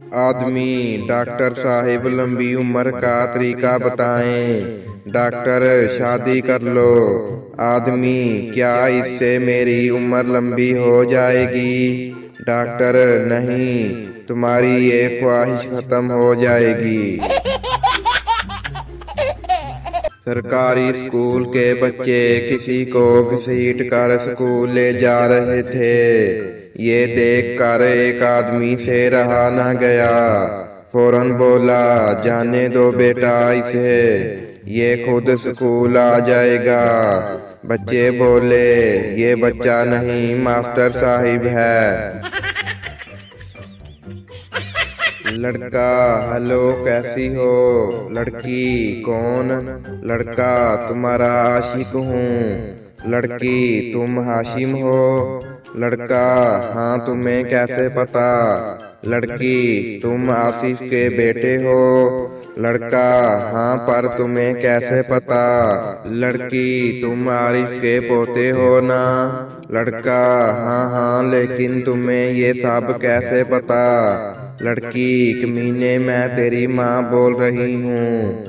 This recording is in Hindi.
आदमी, डॉक्टर साहिब लंबी उम्र का तरीका बताएं। डॉक्टर, शादी कर लो। आदमी, क्या इससे मेरी उम्र लंबी हो जाएगी? डॉक्टर, नहीं, तुम्हारी ये ख्वाहिश खत्म हो जाएगी। सरकारी स्कूल के बच्चे किसी को घसीट कर स्कूल ले जा रहे थे। ये देखकर एक आदमी से रहा न गया। फौरन बोला, जाने दो बेटा इसे, ये खुद स्कूल आ जाएगा। बच्चे बोले, ये बच्चा नहीं मास्टर साहिब है। लड़का, हेलो कैसी हो? लड़की, कौन? लड़का, तुम्हारा आशिक हूँ। लड़की, तुम हाशिम हो? लड़का, हाँ, तुम्हें कैसे पता? लड़की, तुम आसिफ के बेटे हो? लड़का, हाँ, पर तुम्हें कैसे पता? लड़की, तुम आरिफ के पोते हो ना? लड़का, हाँ हाँ, लेकिन तुम्हें ये सब कैसे पता? लड़की, कमीने, मैं तेरी माँ बोल रही हूँ।